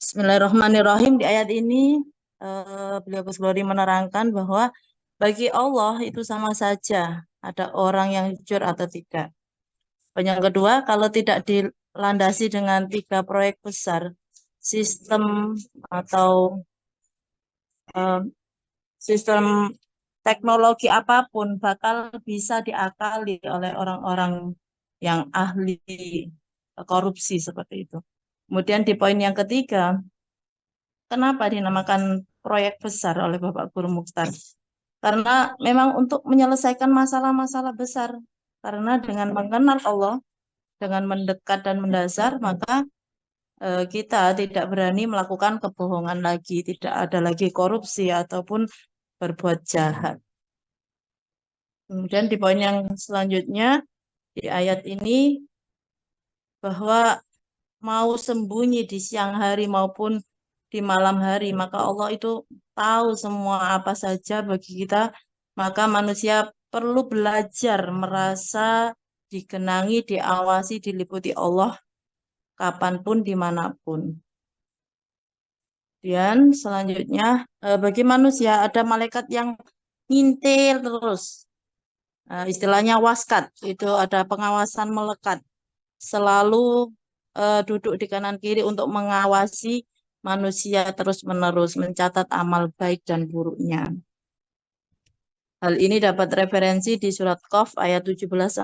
Bismillahirrahmanirrahim. Di ayat ini beliau Gus Glori menerangkan bahwa bagi Allah itu sama saja ada orang yang jujur atau tidak. Yang kedua, kalau tidak dilandasi dengan 3 proyek besar, sistem atau eh, sistem teknologi apapun bakal bisa diakali oleh orang-orang yang ahli korupsi seperti itu. Kemudian di poin yang ketiga, kenapa dinamakan proyek besar oleh Bapak Guru Mukhtar? Karena memang untuk menyelesaikan masalah-masalah besar. Karena dengan mengenal Allah, dengan mendekat dan mendasar, maka kita tidak berani melakukan kebohongan lagi, tidak ada lagi korupsi ataupun berbuat jahat. Kemudian di poin yang selanjutnya, di ayat ini, bahwa mau sembunyi di siang hari maupun di malam hari, maka Allah itu tahu semua apa saja bagi kita, maka manusia perlu belajar merasa digenangi, diawasi, diliputi Allah kapanpun, dimanapun. Dan selanjutnya, bagi manusia ada malaikat yang ngintil terus. Istilahnya waskat, itu ada pengawasan melekat. Selalu duduk di kanan kiri untuk mengawasi manusia terus-menerus, mencatat amal baik dan buruknya. Hal ini dapat referensi di surat Qaf ayat 17-18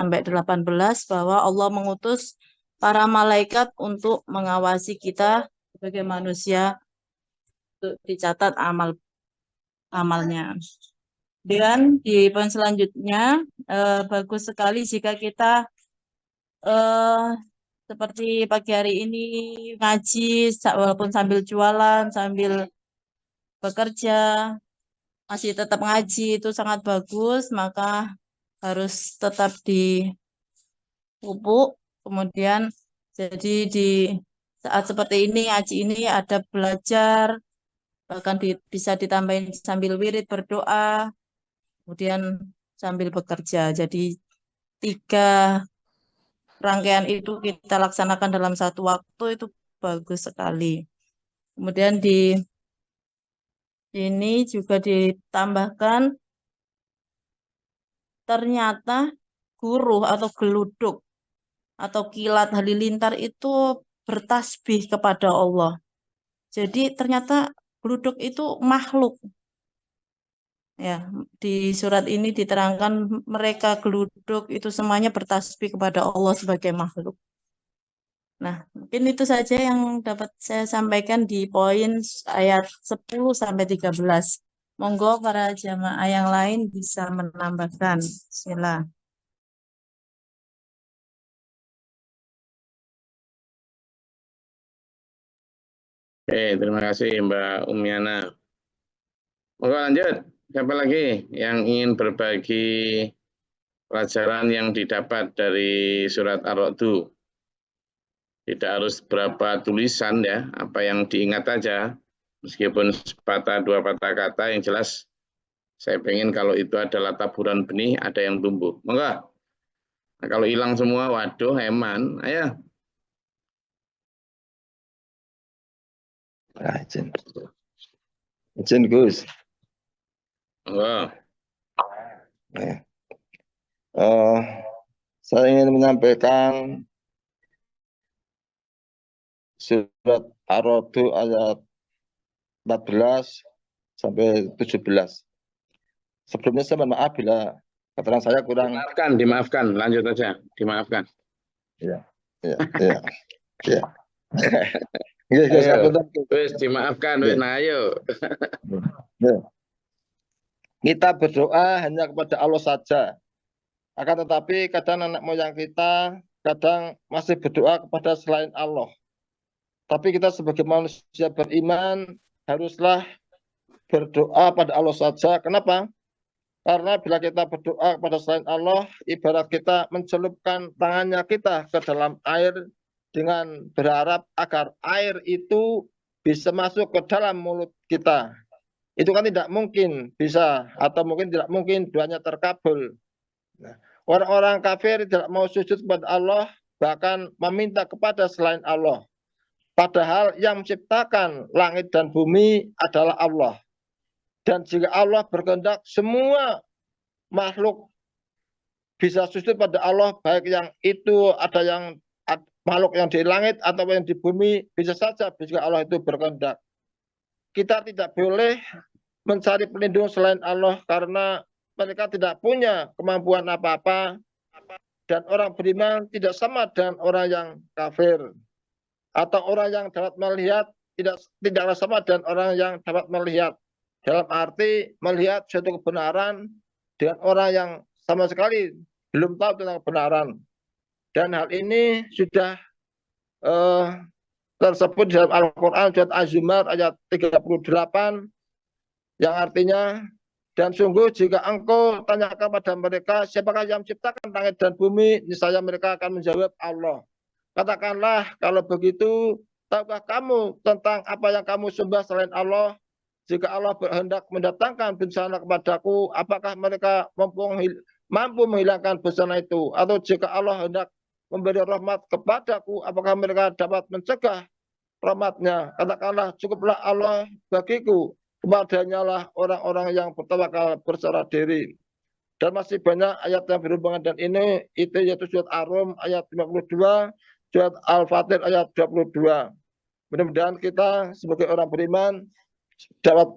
bahwa Allah mengutus para malaikat untuk mengawasi kita sebagai manusia untuk dicatat amalnya. Dan di poin selanjutnya, bagus sekali jika kita eh, seperti pagi hari ini ngaji walaupun sambil jualan, sambil bekerja, masih tetap ngaji itu sangat bagus, maka harus tetap dipupuk. Kemudian jadi di saat seperti ini ngaji ini ada belajar, bahkan bisa ditambahin sambil wirid berdoa, kemudian sambil bekerja. Jadi 3 rangkaian itu kita laksanakan dalam satu waktu itu bagus sekali. Kemudian di ini juga ditambahkan ternyata guru atau geluduk atau kilat halilintar itu bertasbih kepada Allah. Jadi ternyata geluduk itu makhluk. Ya, di surat ini diterangkan mereka geluduk itu semuanya bertasbih kepada Allah sebagai makhluk. Nah, mungkin itu saja yang dapat saya sampaikan di poin ayat 10 sampai 13. Monggo para jamaah yang lain bisa menambahkan. Bismillah. Oke, terima kasih Mbak Umiana. Monggo lanjut. Siapa lagi yang ingin berbagi pelajaran yang didapat dari surat Ar-Ra'd? Tidak harus berapa tulisan ya, apa yang diingat aja. Meskipun sepatah dua patah kata, yang jelas saya pengen kalau itu adalah taburan benih, ada yang tumbuh. Monggo. Nah, kalau hilang semua, waduh, heman. Ayo. Izin Gus. Monggo. Saya ingin menyampaikan surat Ar-Ra'd ayat 14 sampai 17. Sebelumnya saya mohon maaf bila keterangan saya kurang. Dimaafkan. Lanjut aja. Dimaafkan. Iya. Ya. Wes dimaafkan. Wes, nah ayo. Kita berdoa hanya kepada Allah saja. Akan tetapi kadang anak moyang kita kadang masih berdoa kepada selain Allah. Tapi kita sebagai manusia beriman haruslah berdoa pada Allah saja. Kenapa? Karena bila kita berdoa kepada selain Allah, ibarat kita mencelupkan tangannya kita ke dalam air dengan berharap agar air itu bisa masuk ke dalam mulut kita. Itu kan tidak mungkin bisa, atau mungkin tidak mungkin doanya terkabul. Nah, orang-orang kafir tidak mau sujud kepada Allah, bahkan meminta kepada selain Allah. Padahal yang menciptakan langit dan bumi adalah Allah. Dan jika Allah berkehendak, semua makhluk bisa sujud pada Allah, baik yang itu ada yang makhluk yang di langit atau yang di bumi, bisa saja jika Allah itu berkehendak. Kita tidak boleh mencari pelindung selain Allah karena mereka tidak punya kemampuan apa-apa, dan orang beriman tidak sama dengan orang yang kafir, atau orang yang dapat melihat tidaklah sama dengan orang yang dapat melihat, dalam arti melihat suatu kebenaran dengan orang yang sama sekali belum tahu tentang kebenaran. Dan hal ini sudah tersebut di dalam Al-Quran surat Az-Zumar ayat 38, yang artinya, dan sungguh jika engkau tanyakan pada mereka siapakah yang menciptakan langit dan bumi, niscaya mereka akan menjawab Allah. Katakanlah, kalau begitu, tahukah kamu tentang apa yang kamu sembah selain Allah? Jika Allah berhendak mendatangkan bencana kepadaku, apakah mereka mampu menghilangkan bencana itu? Atau jika Allah hendak memberi rahmat kepadaku, apakah mereka dapat mencegah rahmatnya? Katakanlah, cukuplah Allah bagiku, kepadanya lah orang-orang yang bertawakal berserah diri. Dan masih banyak ayat yang berhubungan dengan ini, itu yaitu surat Ar-Rum ayat 52, surat Al-Fatir ayat 22. Mudah-mudahan kita sebagai orang beriman dapat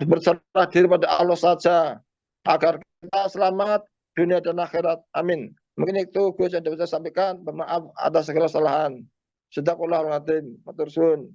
berserah diri pada Allah saja, agar kita selamat dunia dan akhirat. Amin. Mungkin itu Gus yang dapat saya sampaikan. Bermaaf atas segala kesalahan. Sadaqallahul adzim. Matur suwun.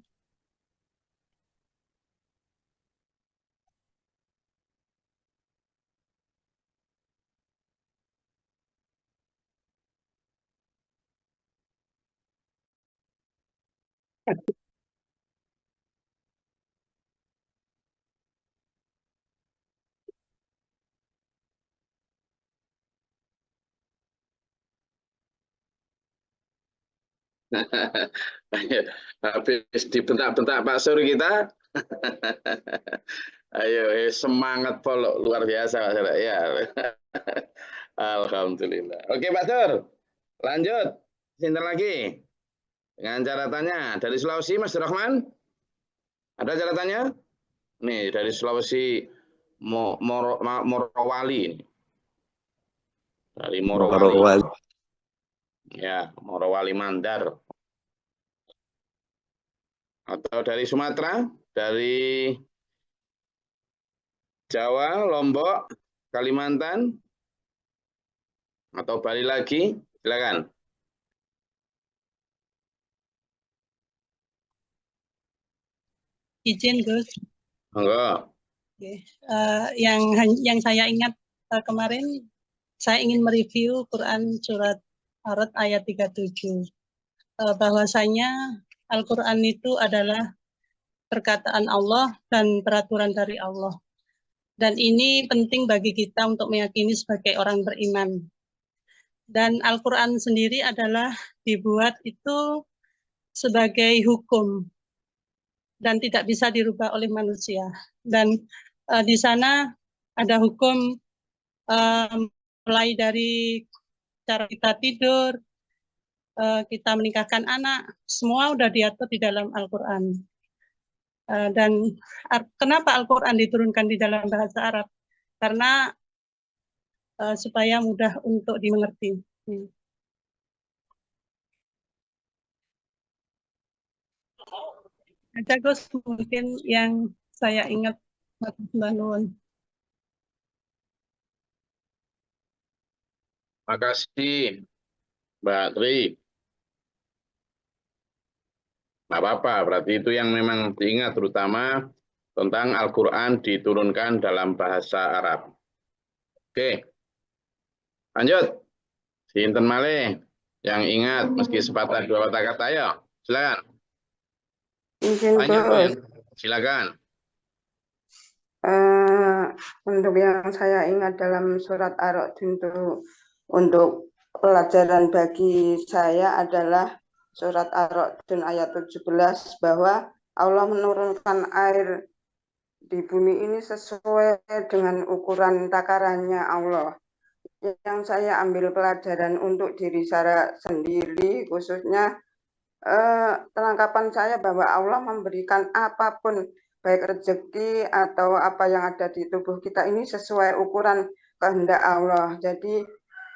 Habis dibentak-bentak Pak Sur kita. Ayo, semangat follow luar biasa Mas Sur. Ya. Alhamdulillah. Oke Pak Sur, lanjut. Sebentar lagi. Dengan catatannya dari Sulawesi Mas Rahman. Ada catatannya? Nih dari Sulawesi Morowali. Dari Morowali. Ya, Morowali Mandar. Atau dari Sumatera, dari Jawa, Lombok, Kalimantan, atau Bali lagi, silakan. Izin Gus. Monggo. Oke. Yang saya ingat kemarin, saya ingin mereview Quran surat Ar-Ra'd ayat 37. Bahwasanya Al-Quran itu adalah perkataan Allah dan peraturan dari Allah. Dan ini penting bagi kita untuk meyakini sebagai orang beriman. Dan Al-Quran sendiri adalah dibuat itu sebagai hukum dan tidak bisa dirubah oleh manusia. Dan di sana ada hukum mulai dari cara kita tidur, kita menikahkan anak, semua udah diatur di dalam Al-Quran. Dan kenapa Al-Quran diturunkan di dalam bahasa Arab? Karena supaya mudah untuk dimengerti. Ada Gus mungkin yang saya ingat. Mbak Nuwun. Makasih Mbak Tri. Nggak apa-apa, berarti itu yang memang diingat terutama tentang Al-Quran diturunkan dalam bahasa Arab. Oke, lanjut. Sinten malih yang ingat meski sepatah dua patah kata ya, silakan. Lanjut, silakan. Untuk yang saya ingat dalam surat Ar-Ra'd untuk pelajaran bagi saya adalah surat Ar-Ra'd ayat 17, bahwa Allah menurunkan air di bumi ini sesuai dengan ukuran takarannya Allah. Yang saya ambil pelajaran untuk diri saya sendiri, khususnya Penangkapan saya bahwa Allah memberikan apapun, baik rezeki atau apa yang ada di tubuh kita ini sesuai ukuran kehendak Allah. Jadi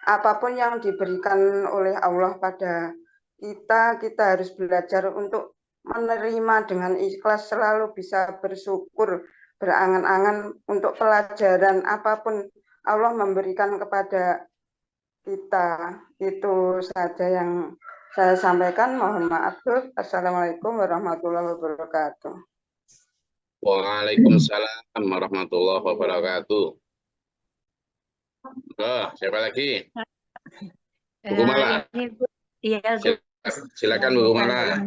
apapun yang diberikan oleh Allah pada kita, kita harus belajar untuk menerima dengan ikhlas, selalu bisa bersyukur, berangan-angan untuk pelajaran apapun Allah memberikan kepada kita. Itu saja yang saya sampaikan. Mohon maaf, Bu. Assalamualaikum warahmatullahi wabarakatuh. Waalaikumsalam warahmatullahi wabarakatuh. Oh, siapa lagi? Bu Kumala. Ini iya, Silakan Bu Kumala.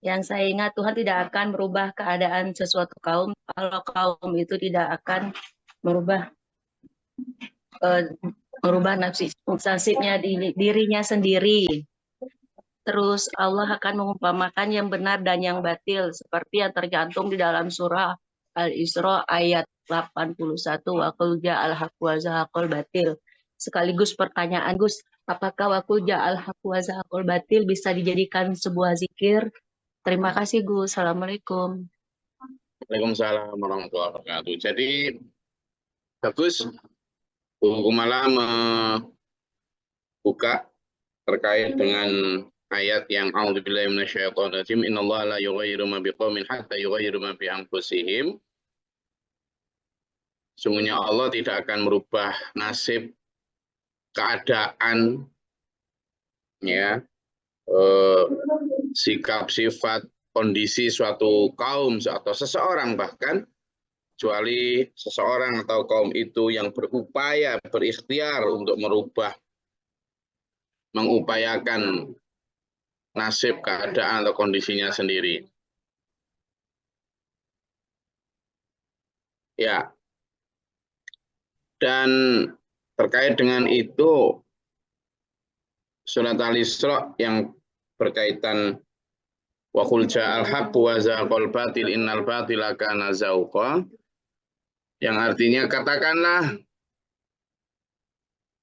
Yang saya ingat, Tuhan tidak akan merubah keadaan sesuatu kaum kalau kaum itu tidak akan merubah nasibnya dirinya sendiri. Terus Allah akan mengumpamakan yang benar dan yang batil seperti yang tercantum di dalam surah Al-Isra ayat 81, wa qul ja'al haqq wa zahaqal batil. Sekaligus pertanyaan, Gus, apakah wa qul ja'al haqq wa zahaqal batil bisa dijadikan sebuah zikir? Terima kasih, Gus. Assalamualaikum. Waalaikumsalam warahmatullahi wabarakatuh. Jadi bagus Bu Kumala membuka terkait dengan ayat yang a'udzubillahi minasyaitonir rajim, innallaha la yughayyiru ma biqaumin hatta yughayyiru ma bi anfusihim. Sungguhnya Allah tidak akan merubah nasib, keadaan, ya, sikap, sifat, kondisi suatu kaum atau seseorang bahkan, kecuali seseorang atau kaum itu yang berupaya, berikhtiar untuk mengupayakan nasib, keadaan, atau kondisinya sendiri. Ya. Dan terkait dengan itu, surat Al-Isra yang berkaitan wa qul ja'al haqqu wa zahaqal batil innal batila kana zahuqa, yang artinya katakanlah,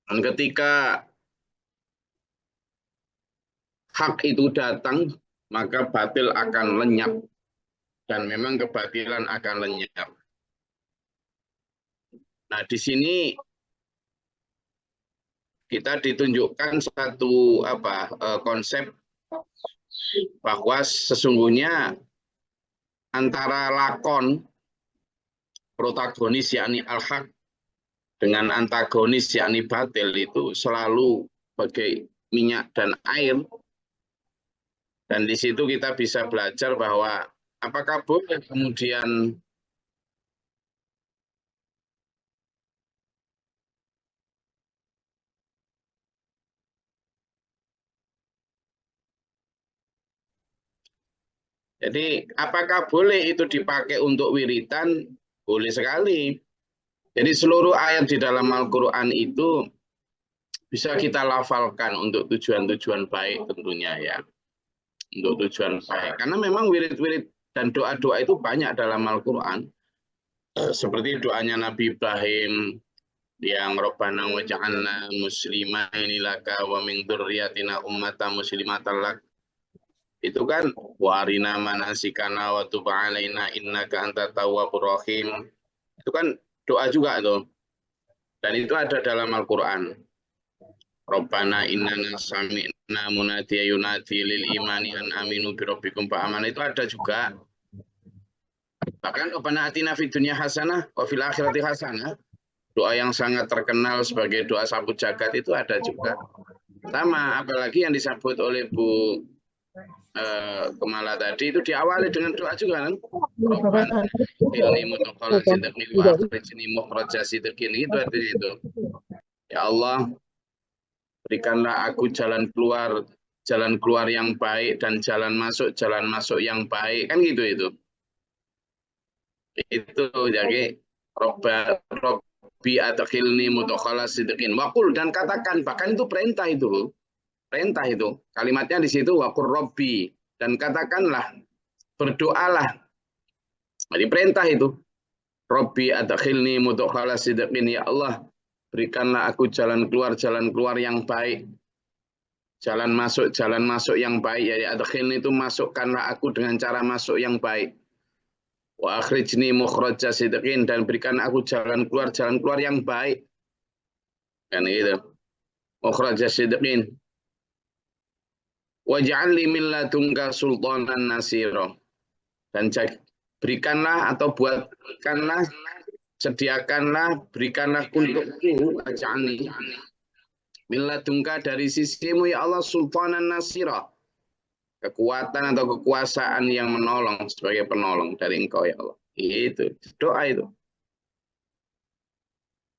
dan ketika hak itu datang, maka batil akan lenyap. Dan memang kebatilan akan lenyap. Nah, di sini kita ditunjukkan satu konsep bahwa sesungguhnya antara lakon protagonis yakni al-haq dengan antagonis yakni batil itu selalu bagai minyak dan air. Dan di situ kita bisa belajar bahwa apakah boleh kemudian jadi apakah boleh itu dipakai untuk wiritan? Boleh sekali. Jadi seluruh ayat di dalam Al-Quran itu bisa kita lafalkan untuk tujuan-tujuan baik tentunya ya. Untuk tujuan baik. Karena memang wirid-wirid dan doa-doa itu banyak dalam Al-Quran. Seperti doanya Nabi Ibrahim yang Rabbana waj'alna muslimaini laka wa min dzurriyyatina ummatan muslimatan lak. Itu kan warina manasikana wa tub alaina innaka antat tawwabur rahim. Itu kan doa juga tuh. Dan itu ada dalam Al-Qur'an. Rabbana innana sami'na munadiyan yunadi lil imani an aminu bi rabbikum fa amana, itu ada juga. Bahkan Rabbana atina fid dunya hasanah wa fil akhirati hasanah. Doa yang sangat terkenal sebagai doa sapu jagat itu ada juga. Sama, apalagi yang disebut oleh Bu Kumala tadi itu diawali dengan doa juga kan. Rabbana inni mutaqallal sidqi wa akhrijni mukhraja sidqin, itu artinya itu. Ya Allah, berikanlah aku jalan keluar yang baik dan jalan masuk yang baik, kan gitu itu. Itu jadi Rabbi adkhilni mudkhala sidqin waqul, dan katakan, bahkan itu perintah itu. Perintah itu. Kalimatnya di situ waqur Rabbi, dan katakanlah, berdoalah. Jadi perintah itu. Rabbi adkhilni mudkhala sidqin, ya Allah, berikanlah aku jalan keluar yang baik. jalan masuk yang baik. Ya adkhilni itu masukkanlah aku dengan cara masuk yang baik. Wa akhrijni mukhraja sidqin, dan berikan aku jalan keluar yang baik. Kan gitu. Mukhraja sidqin. Waj'al li min ladunka sultanan nasira. Dan berikanlah atau buatkanlah, sediakanlah, berikanlah untukku, waj'alni min ladunka, dari sisimu ya Allah, sultanan nasira, kekuatan atau kekuasaan yang menolong, sebagai penolong dari Engkau ya Allah. Itu doa itu.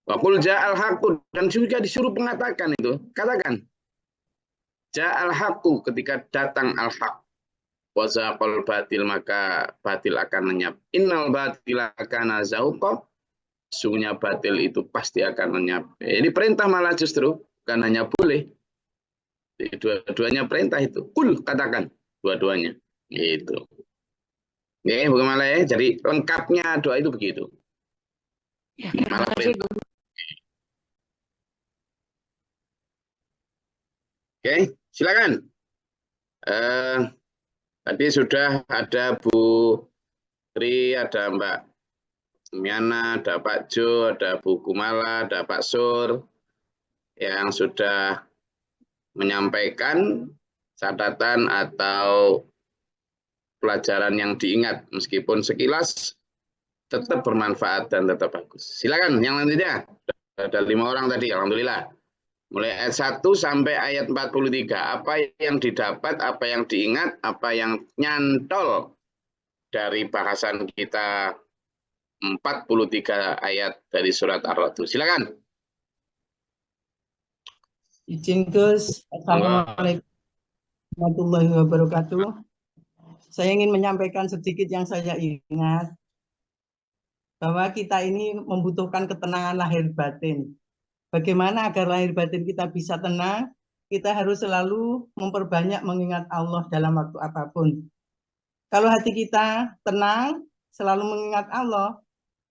Wa qul ja'al haqqu, dan juga disuruh mengatakan itu, katakan ja'al haqqu, ketika datang al-haq, wa zaqal batil, maka batil akan lenyap. Innal batila kana zahuqa, sungguhnya batil itu pasti akan lenyap. Ini perintah malah justru, bukan hanya boleh. Dua-duanya perintah itu. Kul, katakan dua-duanya. Gitu. Oke, bukan malah ya. Jadi lengkapnya doa itu begitu. Malah perintah. Oke, silakan. Tadi sudah ada Bu Tri, ada Mbak Miana, ada Pak Jo, ada Bu Kumala, ada Pak Sur yang sudah menyampaikan catatan atau pelajaran yang diingat, meskipun sekilas tetap bermanfaat dan tetap bagus. Silakan yang lanjutnya. Ada 5 orang tadi, alhamdulillah. Mulai ayat 1 sampai ayat 43. Apa yang didapat, apa yang diingat, apa yang nyantol dari bahasan kita 43 ayat dari surat Ar-Ra'd. Silakan. Izin Gus, Assalamualaikum warahmatullahi wabarakatuh. Saya ingin menyampaikan sedikit yang saya ingat, bahwa kita ini membutuhkan ketenangan lahir batin. Bagaimana agar lahir batin kita bisa tenang? Kita harus selalu memperbanyak mengingat Allah dalam waktu apapun. Kalau hati kita tenang, selalu mengingat Allah,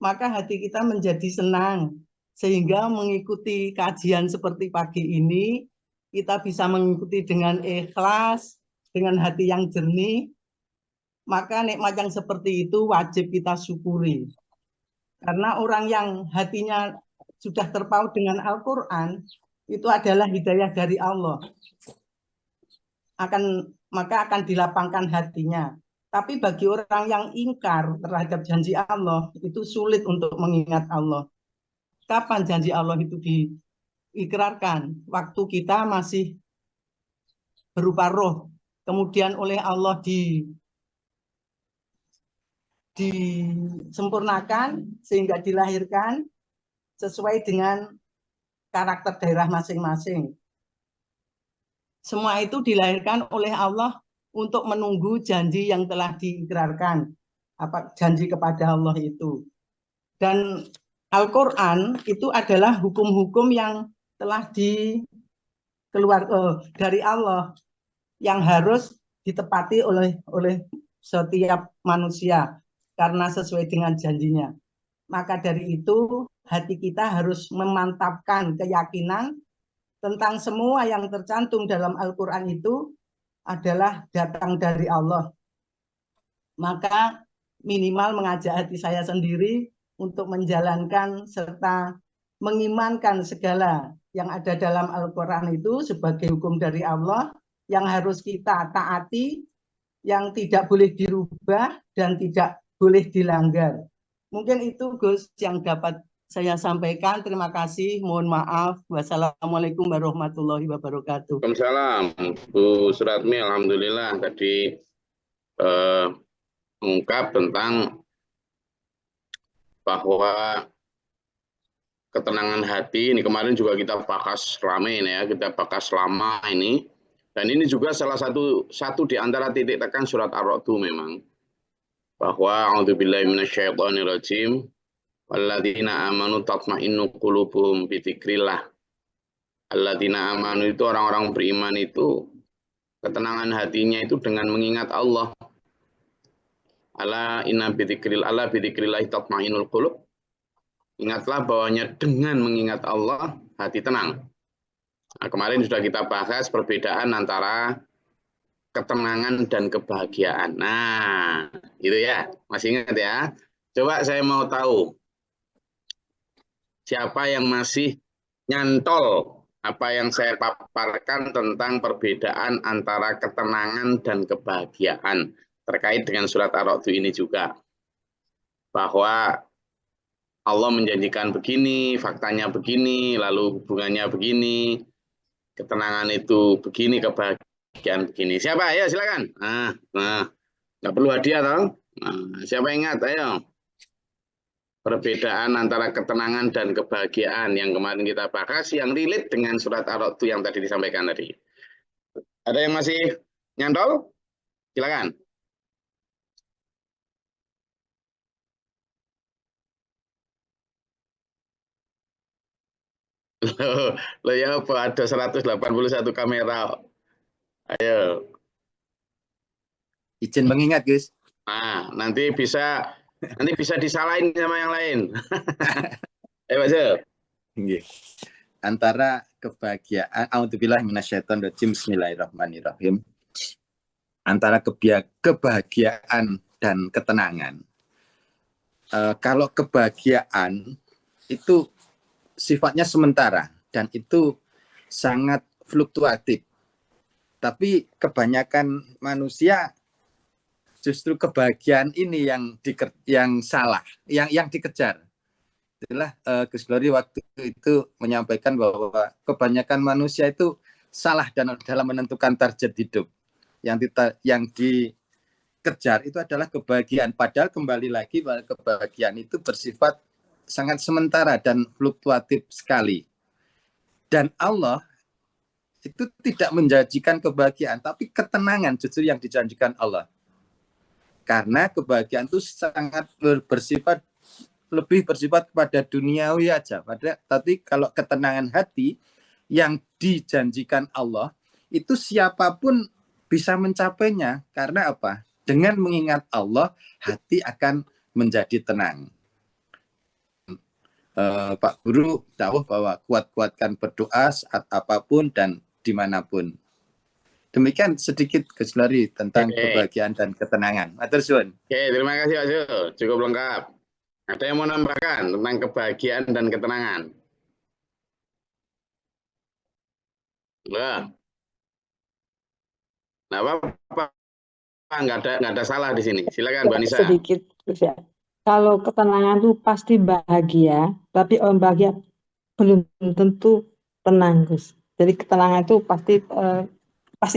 maka hati kita menjadi senang. Sehingga mengikuti kajian seperti pagi ini, kita bisa mengikuti dengan ikhlas, dengan hati yang jernih. Maka nikmat yang seperti itu wajib kita syukuri. Karena orang yang hatinya sudah terpaut dengan Al-Quran, itu adalah hidayah dari Allah. Maka akan dilapangkan hatinya. Tapi bagi orang yang ingkar terhadap janji Allah, itu sulit untuk mengingat Allah. Kapan janji Allah itu diikrarkan? Waktu kita masih berupa roh. Kemudian oleh Allah disempurnakan sehingga dilahirkan sesuai dengan karakter daerah masing-masing. Semua itu dilahirkan oleh Allah untuk menunggu janji yang telah diikrarkan, janji kepada Allah itu. Dan Al-Quran itu adalah hukum-hukum yang telah dari Allah, yang harus ditepati oleh setiap manusia karena sesuai dengan janjinya. Maka dari itu hati kita harus memantapkan keyakinan tentang semua yang tercantum dalam Al-Quran itu adalah datang dari Allah. Maka minimal mengajak hati saya sendiri untuk menjalankan serta mengimankan segala yang ada dalam Al-Quran itu sebagai hukum dari Allah yang harus kita taati, yang tidak boleh dirubah dan tidak boleh dilanggar. Mungkin itu Gus yang dapat saya sampaikan. Terima kasih. Mohon maaf. Wassalamualaikum warahmatullahi wabarakatuh. Waalaikumsalam. Bu Suratmi, alhamdulillah tadi mengungkap tentang bahwa ketenangan hati ini kemarin juga kita bahas ramai ini ya, kita bahas lama ini. Dan ini juga salah satu di antara titik tekan surat Ar-Ra'd memang. Bahwa a'udzubillahi minasyaitonirrajim walladzina amanu tatma'innu qulubuhum bi dzikrillah. Alladzina amanu itu orang-orang beriman itu ketenangan hatinya itu dengan mengingat Allah. Ala inna bi dzikrillah tatma'innul qulub. Ingatlah bahwanya dengan mengingat Allah hati tenang. Nah, kemarin sudah kita bahas perbedaan antara ketenangan dan kebahagiaan. Nah, itu ya, masih ingat ya. Coba saya mau tahu, siapa yang masih nyantol apa yang saya paparkan tentang perbedaan antara ketenangan dan kebahagiaan terkait dengan surat Ar-Ra'd ini juga. Bahwa Allah menjanjikan begini, faktanya begini, lalu hubungannya begini, ketenangan itu begini, kebahagiaan begini. Siapa? Ayo silakan. Nggak perlu hadiah toh. Nah, siapa yang ingat? Ayo. Perbedaan antara ketenangan dan kebahagiaan yang kemarin kita bahas, yang relate dengan surat Ar-Ra'd yang tadi disampaikan tadi. Ada yang masih nyantol? Silakan. Loh ya apa, ada 181 kamera. Ayo. Izin mengingat, Gus. Nah, nanti bisa disalahin sama yang lain. Pak Zul. Antara kebahagiaan, a'udzubillahi minasyaitonirrajim, bismillahirrahmanirrahim. Antara kebahagiaan dan ketenangan. Kalau kebahagiaan itu sifatnya sementara dan itu sangat fluktuatif. Tapi kebanyakan manusia justru kebahagiaan ini yang salah, yang dikejar. Itulah Gus Glory waktu itu menyampaikan bahwa kebanyakan manusia itu salah dalam menentukan target hidup. Yang dikejar itu adalah kebahagiaan. Padahal kembali lagi bahwa kebahagiaan itu bersifat sangat sementara dan fluktuatif sekali. Dan Allah itu tidak menjanjikan kebahagiaan, tapi ketenangan justru yang dijanjikan Allah. Karena kebahagiaan itu sangat lebih bersifat kepada duniawi aja. Tapi kalau ketenangan hati yang dijanjikan Allah, itu siapapun bisa mencapainya. Karena apa? Dengan mengingat Allah, hati akan menjadi tenang. Pak Guru tahu bahwa kuat-kuatkan berdoa saat apapun dan dimanapun. Demikian sedikit Gus Glory tentang kebahagiaan dan ketenangan. Matur suwun. Oke, terima kasih Pak Zul. Cukup lengkap. Ada yang mau nambahkan tentang kebahagiaan dan ketenangan? Enggak. Nah, apa-apa. Nggak ada salah di sini. Silakan Mbak Nisa. Sedikit, ya. Kalau ketenangan itu pasti bahagia, tapi orang bahagia belum tentu tenang, Gus. Jadi ketenangan itu pasti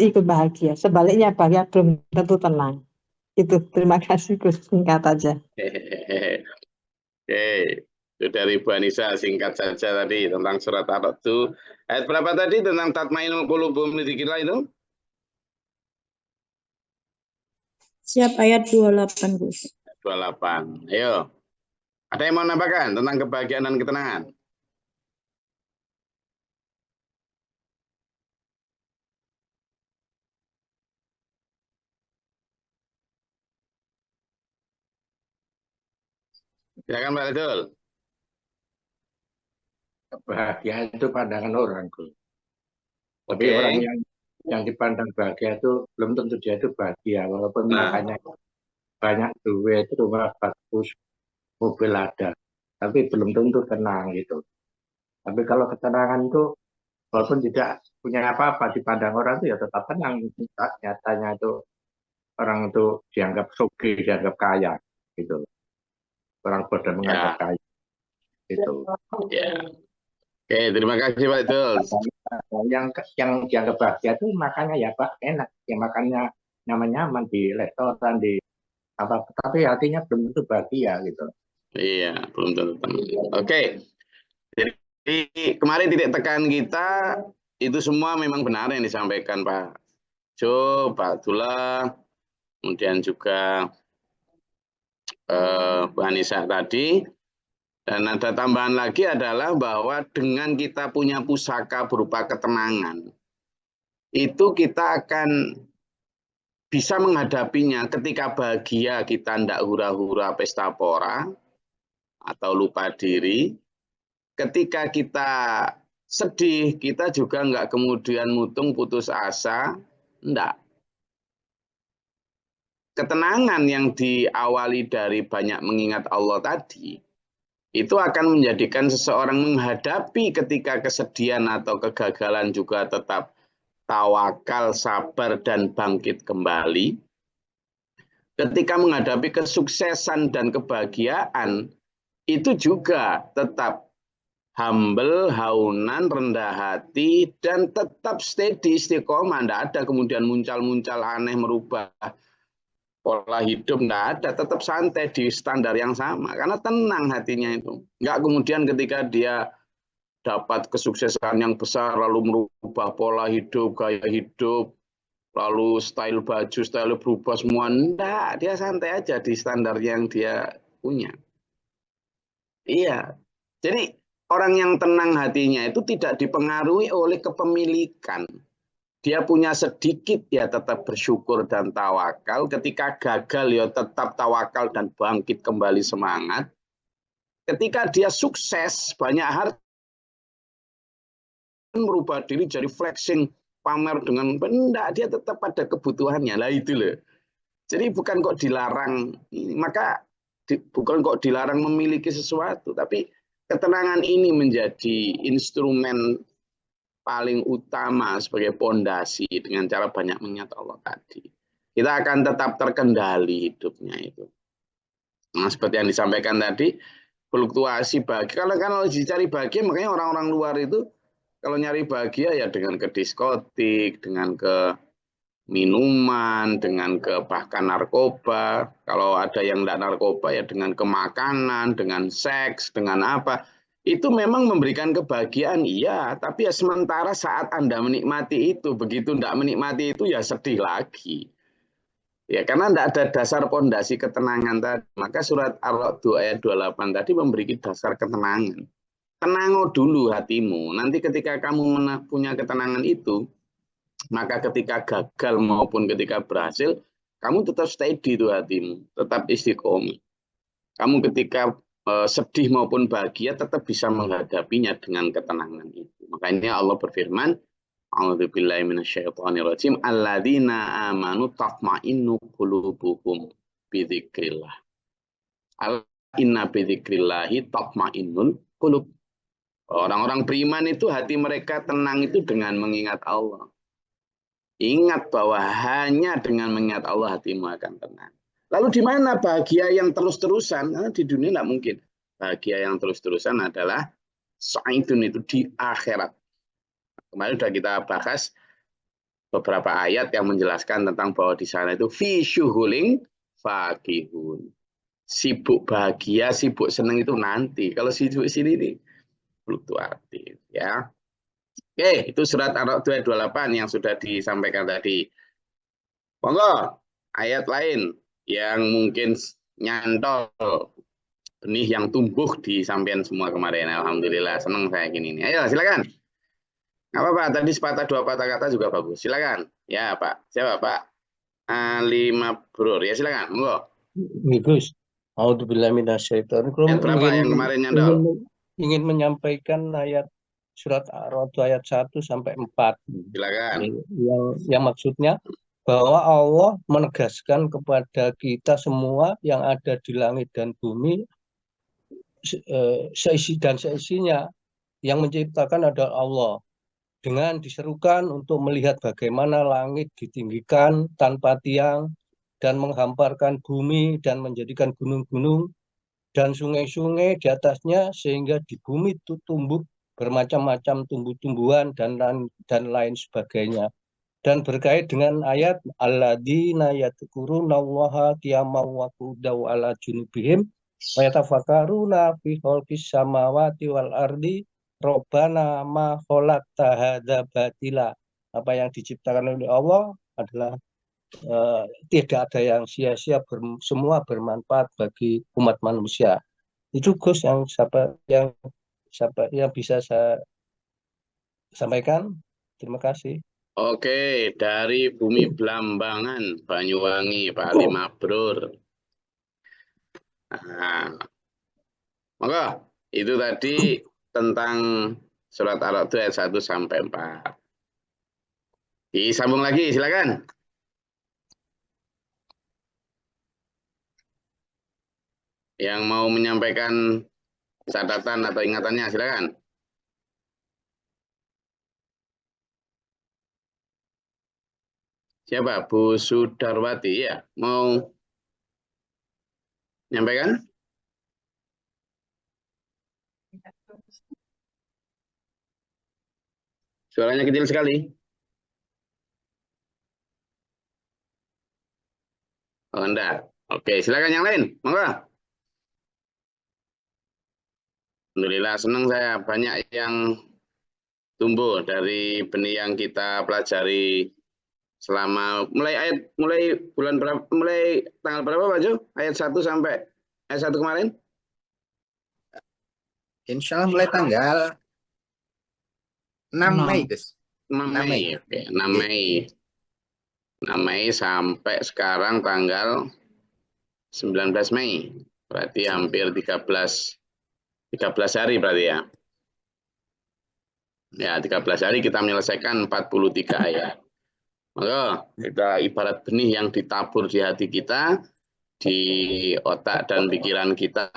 ikut bahagia. Sebaliknya bahagia belum tentu tenang. Itu, terima kasih Gus, singkat aja. Oke, itu dari Bu Anissa, singkat saja tadi tentang surat Ar-Ra'd itu. Ayat berapa tadi tentang tatmainul qulubu min dzikrillah itu? Siap, ayat 28, Gus. 28. Ayo. Ada yang mau nambahkan tentang kebahagiaan dan ketenangan? Silakan Pak Ridul. Kebahagiaan itu pandangan orang, tapi orang yang dipandang bahagia itu belum tentu dia itu bahagia, walaupun makanya banyak duit, rumah bagus, mobil ada, tapi belum tentu tenang gitu. Tapi kalau ketenangan itu walaupun tidak punya apa-apa dipandang orang itu ya tetap tenang. Nyatanya itu orang itu dianggap sugih, dianggap kaya gitu. Orang bodoh menganggap kaya gitu. Ya. Oke, terima kasih Pak Idul. Yang dianggap bahagia itu makannya ya Pak enak, ya makannya nyaman-nyaman di restoran di apa, tapi artinya belum tentu bahagia gitu. Iya, belum tentu. Oke. Jadi kemarin titik tekan kita itu semua memang benar yang disampaikan Pak Jo, Pak Abdullah, kemudian juga Bu Anissa tadi. Dan ada tambahan lagi adalah bahwa dengan kita punya pusaka berupa ketenangan, itu kita akan bisa menghadapinya ketika bahagia kita tidak hura-hura pesta pora atau lupa diri. Ketika kita sedih, kita juga nggak kemudian mutung putus asa, enggak. Ketenangan yang diawali dari banyak mengingat Allah tadi, itu akan menjadikan seseorang menghadapi ketika kesedihan atau kegagalan juga tetap tawakal, sabar, dan bangkit kembali. Ketika menghadapi kesuksesan dan kebahagiaan, itu juga tetap humble, haunan, rendah hati, dan tetap steady, istiqomah. Tidak ada kemudian muncal-muncal aneh merubah pola hidup, tidak ada, tetap santai di standar yang sama karena tenang hatinya itu. Enggak kemudian ketika dia dapat kesuksesan yang besar lalu merubah pola hidup, gaya hidup, lalu style baju, style berubah semua. Enggak, dia santai aja di standar yang dia punya. Iya. Jadi orang yang tenang hatinya itu tidak dipengaruhi oleh kepemilikan. Dia punya sedikit, ya tetap bersyukur dan tawakal. Ketika gagal, ya tetap tawakal dan bangkit kembali semangat. Ketika dia sukses, banyak harta, merubah diri jadi flexing, pamer dengan benda, dia tetap pada kebutuhannya. Lah itu loh. Jadi bukan kok dilarang, maka bukan kok dilarang memiliki sesuatu, tapi ketenangan ini menjadi instrumen paling utama sebagai pondasi dengan cara banyak mengingat Allah tadi. Kita akan tetap terkendali hidupnya itu. Nah, seperti yang disampaikan tadi, fluktuasi bahagia. Kalau dicari bahagia, makanya orang-orang luar itu kalau nyari bahagia ya dengan ke diskotik, dengan ke minuman, dengan ke bahkan narkoba. Kalau ada yang tidak narkoba ya dengan ke makanan, dengan seks, dengan apa. Itu memang memberikan kebahagiaan, iya. Tapi ya sementara saat Anda menikmati itu, begitu tidak menikmati itu ya sedih lagi. Ya karena tidak ada dasar pondasi ketenangan tadi. Maka surat Ar-Ra'd ayat 28 tadi memberi dasar ketenangan. Tenang dulu hatimu. Nanti ketika kamu punya ketenangan itu, maka ketika gagal maupun ketika berhasil, kamu tetap steady itu hatimu, tetap istiqomah. Kamu ketika sedih maupun bahagia tetap bisa menghadapinya dengan ketenangan itu. Makanya Allah berfirman, A'udzubillahi minasyaitonirrajim, alladzina amanu tatma'innu qulubuhum bidzikrillah. Inna bidzikrillahi tatma'innul qulub. Orang-orang beriman itu hati mereka tenang itu dengan mengingat Allah. Ingat bahwa hanya dengan mengingat Allah hatimu akan tenang. Lalu di mana bahagia yang terus-terusan? Nah, di dunia tidak mungkin. Bahagia yang terus-terusan adalah sa'idun itu di akhirat. Kemarin sudah kita bahas beberapa ayat yang menjelaskan tentang bahwa di sana itu fi syuhuling fakihun. Sibuk bahagia, sibuk senang itu nanti. Kalau sibuk sini ini fluktuatif, ya. Oke, itu surat Ar-Ra'd 28 yang sudah disampaikan tadi. Monggo, ayat lain yang mungkin nyantol benih yang tumbuh di sampean semua kemarin. Alhamdulillah, senang saya gini nih. Ayo, silakan. Nggak apa-apa, tadi sepatah dua patah kata juga bagus. Silakan. Ya, Pak. Siapa, Pak? Ali Mabrur. Ya, silakan. Monggo. Gus, A'udzubillahi minasyaitonir rajim. Ayat berapa yang kemarin nyantol? Ingin menyampaikan ayat surat Ar-Ra'd ayat 1 sampai 4. Silakan. Yang maksudnya bahwa Allah menegaskan kepada kita semua yang ada di langit dan bumi, seisi dan seisinya, yang menciptakan adalah Allah. Dengan diserukan untuk melihat bagaimana langit ditinggikan tanpa tiang dan menghamparkan bumi dan menjadikan gunung-gunung dan sungai-sungai di atasnya, sehingga di bumi itu tumbuh bermacam-macam tumbuh-tumbuhan dan lain sebagainya. Dan berkait dengan ayat alladzina yadhkurunallaha qiyaman wa qu'udan wa ala junubihim wa yatafakkaruna fi khalqis samawati wal ardi Robbana ma khalaqta hadza batila. Apa yang diciptakan oleh Allah adalah tidak ada yang sia-sia, semua bermanfaat bagi umat manusia. Itu Gus yang bisa saya sampaikan. Terima kasih. Oke, dari Bumi Blambangan, Banyuwangi, Pak Ali Mabrur. Nah, maka itu tadi tentang Surat Ar-Ra'd ayat 1 sampai 4. Disambung lagi, silakan. Yang mau menyampaikan catatan atau ingatannya, silakan. Siapa? Bu Sudarwati, ya. Mau menyampaikan? Suaranya kecil sekali. Oh, enggak. Oke, silakan yang lain. Monggo. Alhamdulillah, senang saya banyak yang tumbuh dari benih yang kita pelajari selama mulai bulan berapa, mulai tanggal berapa Pak Jo? Ayat 1 sampai ayat 1 kemarin? Insya Allah mulai tanggal 6 Mei, Gus. 6 Mei. Oke, 6 Mei. 6 Mei sampai sekarang tanggal 19 Mei. Berarti hampir 13 hari berarti ya. Ya, 13 hari kita menyelesaikan 43 ayat. Maka kita ibarat benih yang ditabur di hati kita, di otak dan pikiran kita.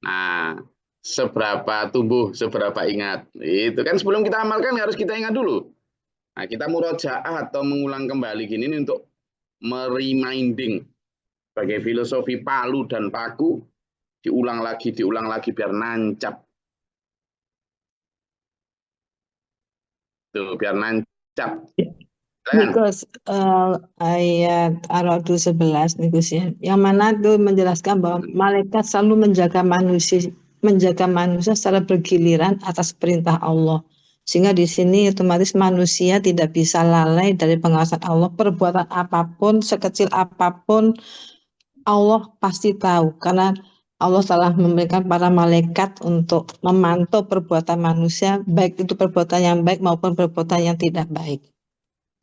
Nah, seberapa tumbuh, seberapa ingat. Itu kan sebelum kita amalkan harus kita ingat dulu. Nah, kita murojaah atau mengulang kembali gini ini untuk mereminding sebagai filosofi palu dan paku, diulang lagi biar nancap. Tuh, biar nancap. Because ayat Ar-Ra'd 11 nih Gus ya, yang mana tuh menjelaskan bahwa malaikat selalu menjaga manusia secara bergiliran atas perintah Allah. Sehingga di sini otomatis manusia tidak bisa lalai dari pengawasan Allah. Perbuatan apapun, sekecil apapun, Allah pasti tahu. Karena Allah telah memberikan para malaikat untuk memantau perbuatan manusia, baik itu perbuatan yang baik maupun perbuatan yang tidak baik.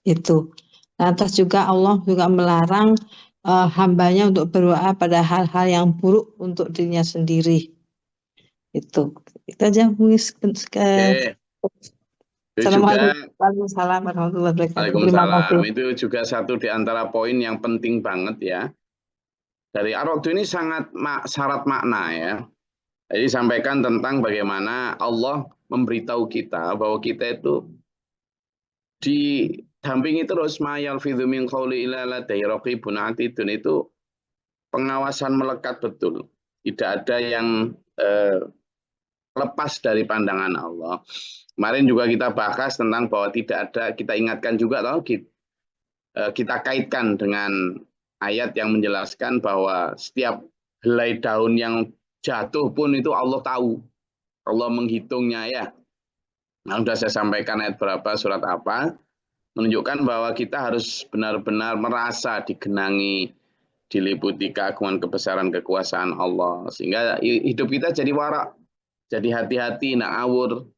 Itu. Lantas juga Allah juga melarang hambanya untuk berdoa pada hal-hal yang buruk untuk dirinya sendiri. Itu aja Gus. Assalamualaikum warahmatullahi wabarakatuh. Terima kasih. Waalaikumsalam. Itu juga satu di antara poin yang penting banget ya. Dari Ar-Ra'd ini sangat syarat makna ya. Jadi sampaikan tentang bagaimana Allah memberitahu kita bahwa kita itu didampingi terus ma'yalfidzu min qauli illa ladayhi raqibun atidun, itu pengawasan melekat betul. Tidak ada yang lepas dari pandangan Allah. Kemarin juga kita bahas tentang bahwa tidak ada, kita ingatkan juga kita kaitkan dengan ayat yang menjelaskan bahwa setiap helai daun yang jatuh pun itu Allah tahu. Allah menghitungnya ya. Nah, sudah saya sampaikan ayat berapa, surat apa, menunjukkan bahwa kita harus benar-benar merasa digenangi, diliputi keagungan kebesaran kekuasaan Allah. Sehingga hidup kita jadi warak, jadi hati-hati, nak awur.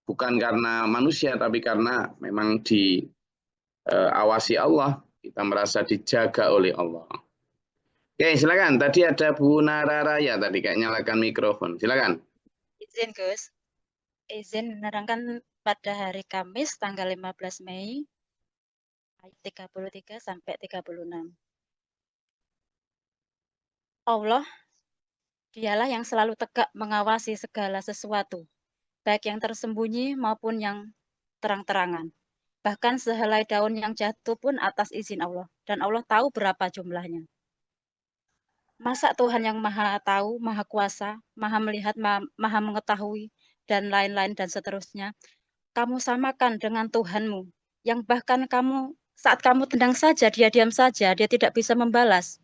Bukan karena manusia, tapi karena memang diawasi Allah. Kita merasa dijaga oleh Allah. Oke, silakan. Tadi ada Bu Nararaya tadi kayak nyalakan mikrofon. Silakan. Izin Gus. Izin menerangkan pada hari Kamis tanggal 15 Mei ayat 33 sampai 36. Allah dialah yang selalu tegak mengawasi segala sesuatu, baik yang tersembunyi maupun yang terang-terangan. Bahkan sehelai daun yang jatuh pun atas izin Allah, dan Allah tahu berapa jumlahnya. Masa Tuhan yang maha tahu, maha kuasa, maha melihat, maha mengetahui, dan lain-lain dan seterusnya, kamu samakan dengan Tuhanmu, yang bahkan saat kamu tendang saja, dia diam saja, dia tidak bisa membalas.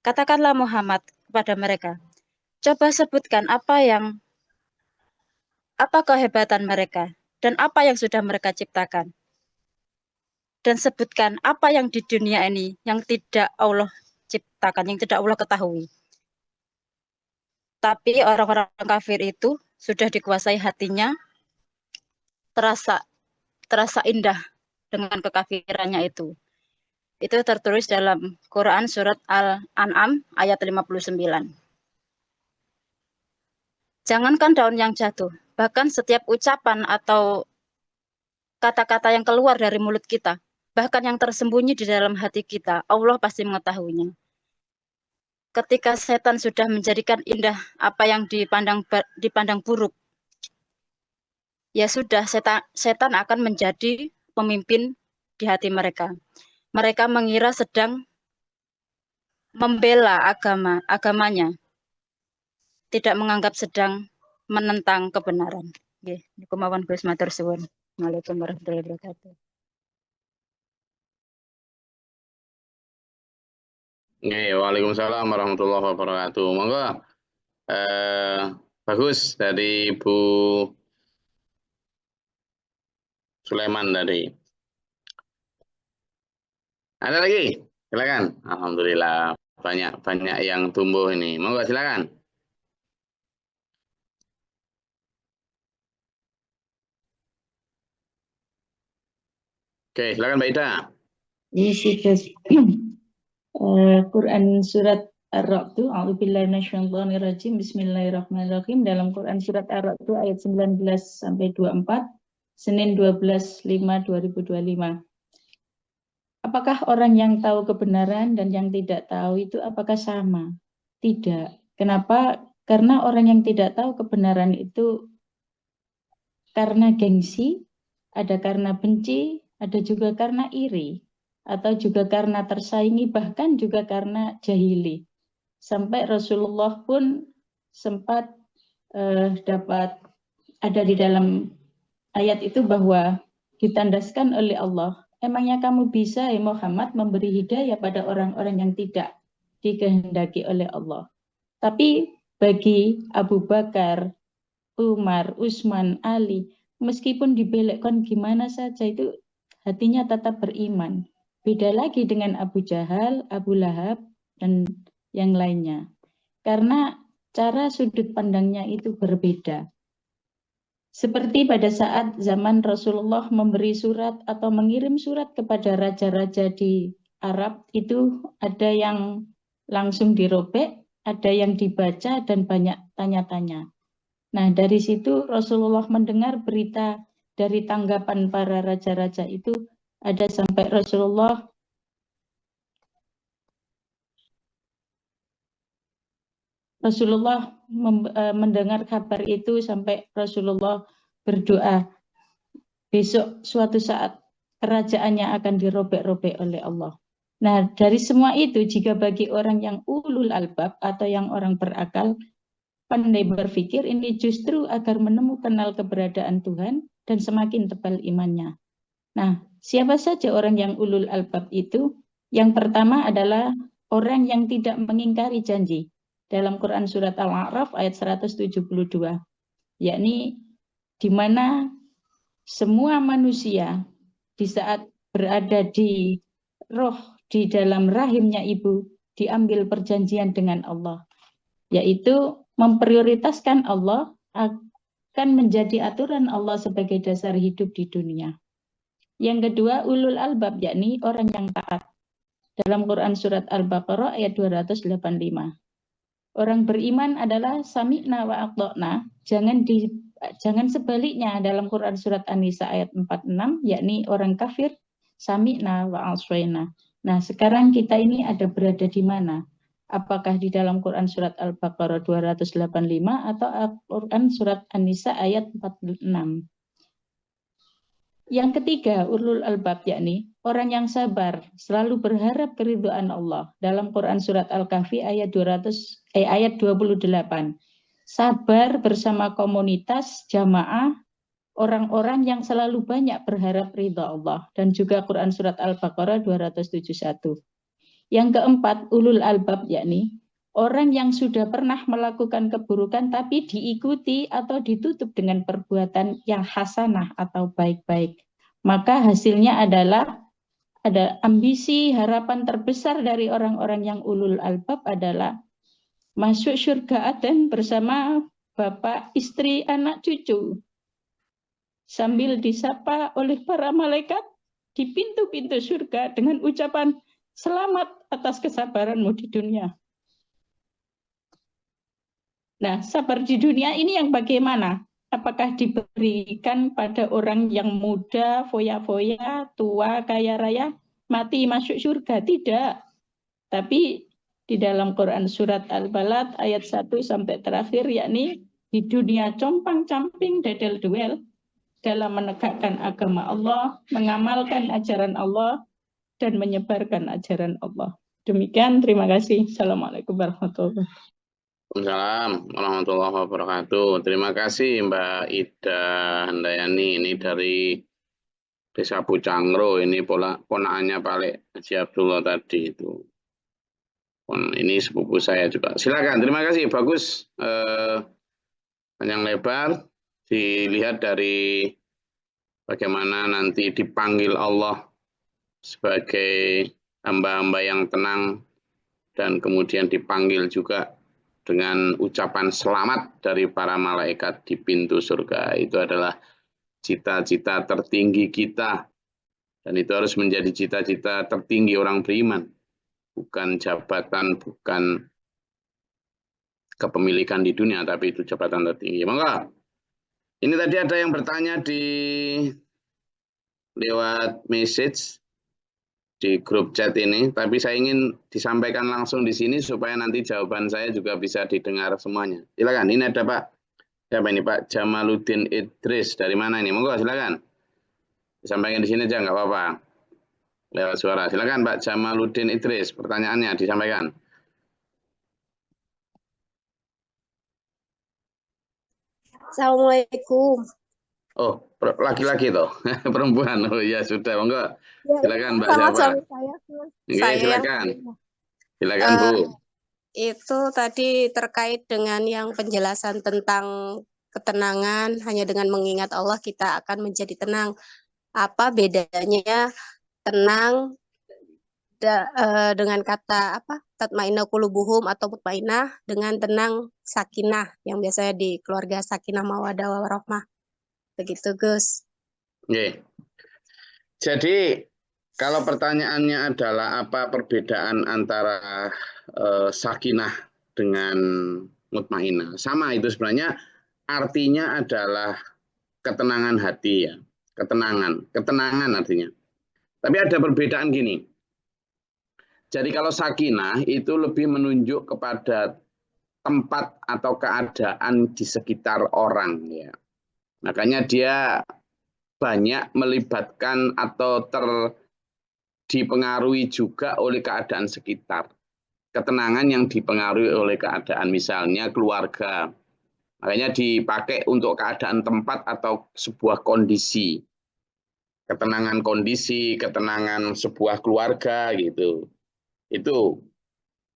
Katakanlah Muhammad kepada mereka, coba sebutkan apa kehebatan mereka, dan apa yang sudah mereka ciptakan. Dan sebutkan apa yang di dunia ini yang tidak Allah ciptakan, yang tidak Allah ketahui. Tapi orang-orang kafir itu sudah dikuasai hatinya, terasa indah dengan kekafirannya itu. Itu tertulis dalam Quran surat Al-An'am ayat 59. Jangankan daun yang jatuh, Bahkan setiap ucapan atau kata-kata yang keluar dari mulut kita, bahkan yang tersembunyi di dalam hati kita, Allah pasti mengetahuinya. Ketika setan sudah menjadikan indah apa yang dipandang buruk, ya sudah, setan akan menjadi pemimpin di hati mereka. Mereka mengira sedang membela agamanya, tidak menganggap sedang menentang kebenaran. Nggih, niku mawon Gus, matur suwun. Waalaikumsalam warahmatullahi wabarakatuh. Waalaikumsalam warahmatullahi wabarakatuh. Monggo bagus dari Bu Sulaiman tadi. Ada lagi? Silakan. Alhamdulillah banyak yang tumbuh ini. Monggo silakan. Oke, silakan Mbak Ida. Ini sih Gus. Quran surat Ar-Ra'd itu a'udzubillahi minasyaitonirrajim bismillahirrahmanirrahim. Dalam Quran surat Ar-Ra'd itu ayat 19 sampai 24 Senin 12/5/2025. Apakah orang yang tahu kebenaran dan yang tidak tahu itu apakah sama? Tidak. Kenapa? Karena orang yang tidak tahu kebenaran itu karena gengsi, ada karena benci, ada juga karena iri, atau juga karena tersaingi, bahkan juga karena jahili. Sampai Rasulullah pun sempat dapat ada di dalam ayat itu bahwa ditandaskan oleh Allah, emangnya kamu bisa ya Muhammad memberi hidayah pada orang-orang yang tidak dikehendaki oleh Allah. Tapi bagi Abu Bakar, Umar, Utsman, Ali, meskipun dibelekkan gimana saja itu hatinya tetap beriman. Beda lagi dengan Abu Jahal, Abu Lahab, dan yang lainnya. Karena cara sudut pandangnya itu berbeda. Seperti pada saat zaman Rasulullah memberi surat atau mengirim surat kepada raja-raja di Arab, itu ada yang langsung dirobek, ada yang dibaca, dan banyak tanya-tanya. Nah, dari situ Rasulullah mendengar berita dari tanggapan para raja-raja itu, ada sampai Rasulullah mendengar kabar itu sampai Rasulullah berdoa, besok suatu saat kerajaannya akan dirobek-robek oleh Allah. Nah, dari semua itu, jika bagi orang yang ulul albab atau yang orang berakal, pandai berpikir, ini justru agar menemukan keberadaan Tuhan dan semakin tebal imannya. Nah, siapa saja orang yang ulul albab itu? Yang pertama adalah orang yang tidak mengingkari janji. Dalam Quran surat Al-A'raf ayat 172, yakni di mana semua manusia di saat berada di roh di dalam rahimnya ibu diambil perjanjian dengan Allah, yaitu memprioritaskan Allah akan menjadi aturan Allah sebagai dasar hidup di dunia. Yang kedua, ulul albab, yakni orang yang taat. Dalam Quran surat Al-Baqarah ayat 285. Orang beriman adalah sami'na wa ata'na, jangan sebaliknya dalam Quran surat An-Nisa ayat 46, yakni orang kafir sami'na wa aswaina. Nah, sekarang kita ini ada berada di mana? Apakah di dalam Quran surat Al-Baqarah 285 atau Quran surat An-Nisa ayat 46? Yang ketiga, ulul albab, yakni orang yang sabar, selalu berharap keridhaan Allah. Dalam Quran surat Al-Kahfi ayat 28. Sabar bersama komunitas jamaah orang-orang yang selalu banyak berharap ridha Allah. Dan juga Quran surat Al-Baqarah 271. Yang keempat, ulul albab, yakni orang yang sudah pernah melakukan keburukan tapi diikuti atau ditutup dengan perbuatan yang hasanah atau baik-baik. Maka hasilnya adalah ada ambisi, harapan terbesar dari orang-orang yang ulul albab adalah masuk surga Aden bersama bapak, istri, anak, cucu. Sambil disapa oleh para malaikat di pintu-pintu surga dengan ucapan selamat atas kesabaranmu di dunia. Nah, sabar di dunia ini yang bagaimana? apakah diberikan pada orang yang muda, foya-foya, tua, kaya raya, mati masuk surga? Tidak. Tapi di dalam Quran surat Al-Balad ayat 1 sampai terakhir, yakni di dunia compang-camping dedel duel dalam menegakkan agama Allah, mengamalkan ajaran Allah, dan menyebarkan ajaran Allah. Demikian, terima kasih. Assalamualaikum warahmatullahi wabarakatuh. Waalaikumsalam warahmatullahi wabarakatuh. Terima kasih Mbak Ida Handayani, ini dari Desa Pucangro, ini ponaannya Pak Haji Abdullah tadi itu. Ini sepupu saya juga. Silakan, terima kasih, bagus. Panjang lebar, dilihat dari bagaimana nanti dipanggil Allah sebagai hamba-hamba yang tenang, dan kemudian dipanggil juga dengan ucapan selamat dari para malaikat di pintu surga. Itu adalah cita-cita tertinggi kita. Dan itu harus menjadi cita-cita tertinggi orang beriman. Bukan jabatan, bukan kepemilikan di dunia, tapi itu jabatan tertinggi. Maka, ini tadi ada yang bertanya di lewat message di grup chat ini, tapi saya ingin disampaikan langsung di sini supaya nanti jawaban saya juga bisa didengar semuanya. Silakan, ini ada Pak, siapa ini Pak Jamaluddin Idris, dari mana ini? Monggo silakan. Disampaikan di sini aja nggak apa-apa. Lewat suara. Silakan Pak Jamaluddin Idris, pertanyaannya disampaikan. Assalamualaikum. Oh, laki-laki toh, perempuan. Oh ya sudah, monggo. Ya, Silakan Mbak sama siapa? suami saya. Oke, Saya silakan. yang Silakan Bu. itu tadi terkait dengan yang penjelasan tentang ketenangan, hanya dengan mengingat Allah kita akan menjadi tenang. Apa bedanya tenang dengan kata apa? Tatmainna qulubuhum atau mutmainah dengan tenang sakinah yang biasanya di keluarga sakinah mawaddah warahmah. Begitu, Gus. Oke. Jadi kalau pertanyaannya adalah apa perbedaan antara sakinah dengan mutmainah? Sama itu sebenarnya, artinya adalah ketenangan hati ya. Ketenangan artinya. Tapi ada perbedaan gini. Jadi kalau sakinah itu lebih menunjuk kepada tempat atau keadaan di sekitar orang ya. Makanya dia banyak melibatkan atau dipengaruhi juga oleh keadaan sekitar. Ketenangan yang dipengaruhi oleh keadaan, misalnya keluarga. Makanya dipakai untuk keadaan tempat atau sebuah kondisi. Ketenangan kondisi, ketenangan sebuah keluarga gitu. Itu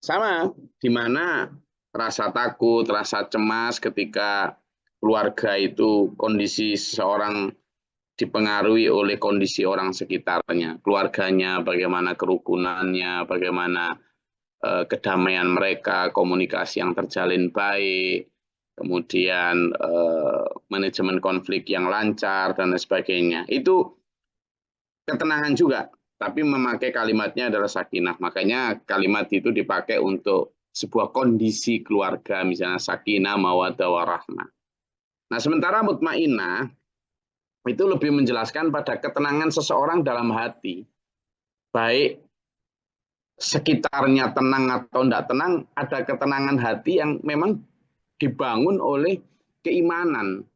sama, di mana rasa takut, rasa cemas ketika keluarga itu kondisi seseorang dipengaruhi oleh kondisi orang sekitarnya, keluarganya, bagaimana kerukunannya, bagaimana kedamaian mereka, komunikasi yang terjalin baik, kemudian manajemen konflik yang lancar, dan sebagainya. Itu ketenangan juga, tapi memakai kalimatnya adalah sakinah. Makanya kalimat itu dipakai untuk sebuah kondisi keluarga, misalnya sakinah, mawaddah, warahmah. Nah, sementara mutmainah itu lebih menjelaskan pada ketenangan seseorang dalam hati. Baik sekitarnya tenang atau tidak tenang, ada ketenangan hati yang memang dibangun oleh keimanan,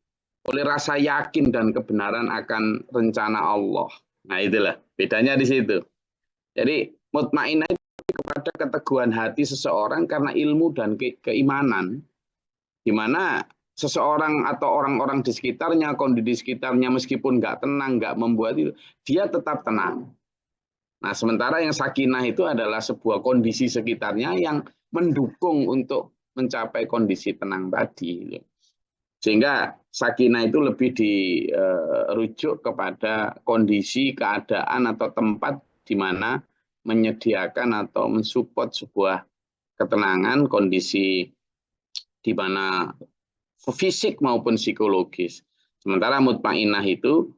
oleh rasa yakin dan kebenaran akan rencana Allah. Nah, itulah bedanya di situ. Jadi mutmainah itu kepada keteguhan hati seseorang karena ilmu dan keimanan, di mana seseorang atau orang-orang di sekitarnya, kondisi di sekitarnya meskipun nggak tenang, nggak membuat itu, dia tetap tenang. Nah, sementara yang sakinah itu adalah sebuah kondisi sekitarnya yang mendukung untuk mencapai kondisi tenang tadi. Sehingga sakinah itu lebih dirujuk kepada kondisi, keadaan atau tempat di mana menyediakan atau mensupport sebuah ketenangan, kondisi di mana fisik maupun psikologis. Sementara mutmainah itu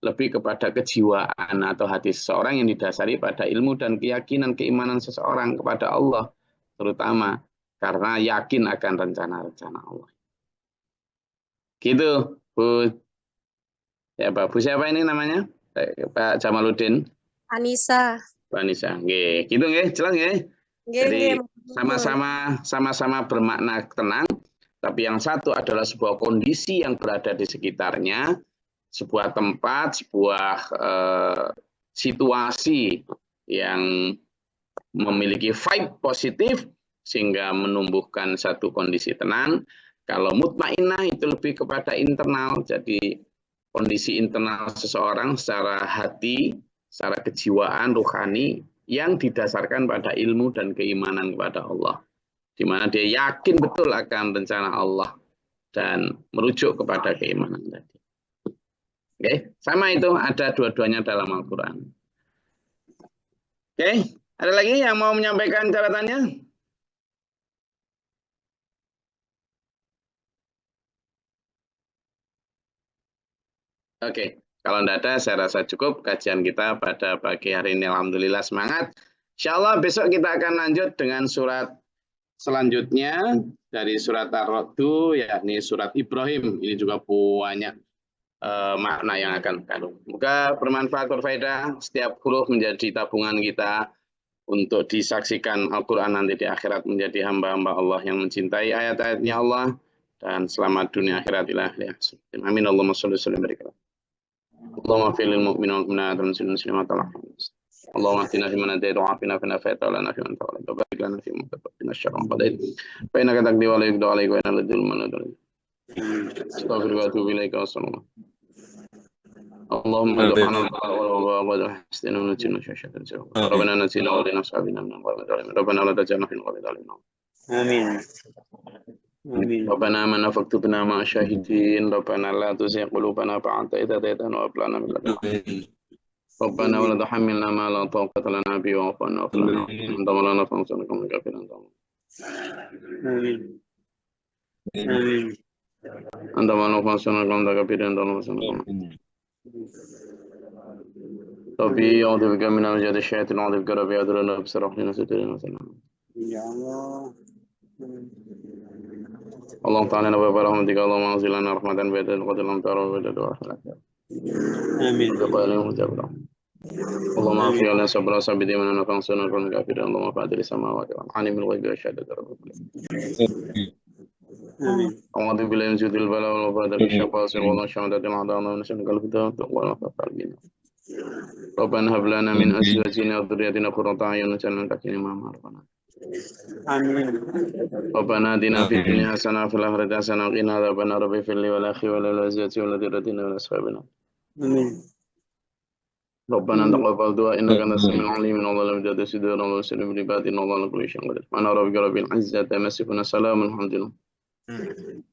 lebih kepada kejiwaan atau hati seseorang yang didasari pada ilmu dan keyakinan, keimanan seseorang kepada Allah, terutama karena yakin akan rencana-rencana Allah. Gitu, Bu siapa ini namanya? Pak Jamaluddin. Anissa. Pak Anissa. Nggih, gitu nggih, jelas nggih. Jadi sama-sama bermakna tenang, tapi yang satu adalah sebuah kondisi yang berada di sekitarnya, sebuah tempat, sebuah situasi yang memiliki vibe positif sehingga menumbuhkan satu kondisi tenang. Kalau mutmainnah itu lebih kepada internal, jadi kondisi internal seseorang secara hati, secara kejiwaan, rohani, yang didasarkan pada ilmu dan keimanan kepada Allah. Di mana dia yakin betul akan rencana Allah dan merujuk kepada keimanan tadi. Oke, sama itu ada dua-duanya dalam Al-Quran. Oke, ada lagi yang mau menyampaikan catatannya? Oke, kalau tidak ada saya rasa cukup kajian kita pada pagi hari ini. Alhamdulillah semangat. Insya Allah besok kita akan lanjut dengan surat selanjutnya dari surat Ar-Ra'd, yakni surat Ibrahim. Ini juga banyak makna yang akan kandung. Semoga bermanfaat, berfaedah. Setiap huruf menjadi tabungan kita untuk disaksikan Al-Quran nanti di akhirat menjadi hamba-hamba Allah yang mencintai ayat-ayatnya Allah. Dan selamat dunia akhirat ilah. Amin. Allahumma sholli wa sallim wa barik. Allahumma fil mu'minin wal mu'minat wal muslimin wal muslimat. Allahumma atina fi man hadayta wa afina fi man afayta wa lana fi man tawallayta wa barik lana fi ma qadayta syarran qadayta fa innaka taqdi wa la yuqda alayka wa innaka la man adri. Astaghfiruka wa atubu ilaika wa sallallahu. Allahumma subhana wa hastina min jinni syaitan. Rabbana nasina wa lana sabina min al-ghadab. Rabbana la taj'alna fi al-ghadab. Amin. Rabbana amanna faktubna ma'a syahidin. Rabbana la tuzigh qulubana ba'da idh hadaytana wa hab lana min ladunka. Rabbana wa la tuhammilna ma la taqata lana bihi wa'fu 'anna waghfir lana anta maulana fansurna 'alal kafirin. Amin. Amin. Anta maulana fansurna 'alal kafirin. Rabbi a'udzu bika min hamazati syaitan wa a'udzu bika rabbi adruna bisrah lana satrina salam. Ya Allah. Allah Ta'ala wa rahmatika Allahumma anzilna rahmatan ba'dal qadlam tara wa ba'dal akhirat. Amin. Allahumma afi ala sabra sabidi man nafa'suna kun kafirin. Allahumma fa'adri samawati wal ardi alimul ghaibi wasyahadati rabbul amin. A'udzu billahi min syaitanir bala wal fadari syafa'ati wa syahadatil a'dana wa nasyukal fitah wa nafa'al bina. Rabbana hab lana min azwajina wa dhurriyyatina qurrata a'yun waj'alna lil muttaqina imama. Amin. Rabbana atina fid dunya hasanah wa fil akhirati hasanah wa qina adzabannar. Rabbi fil li wa la akhi wa la azwajati wa la dhurriyyatina wa la ashabina. Amin. Rabbana taqabbal du'a innaka antas samiul alim. Allahumma jadda sidana wa sallim bi ibadina wa la kulli syai'in qadir. Ana rabbika rabbil izzati amma yasifun. Assalamu alhamdulillah.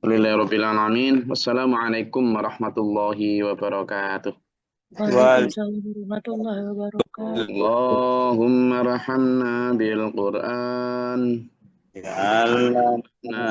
Lillahi rabbil alamin. Wassalamualaikum warahmatullahi wabarakatuh. Waalaikumsalam warahmatullahi wabarakatuh. Allahumma rahamna bil Qur'an. Ya Allah.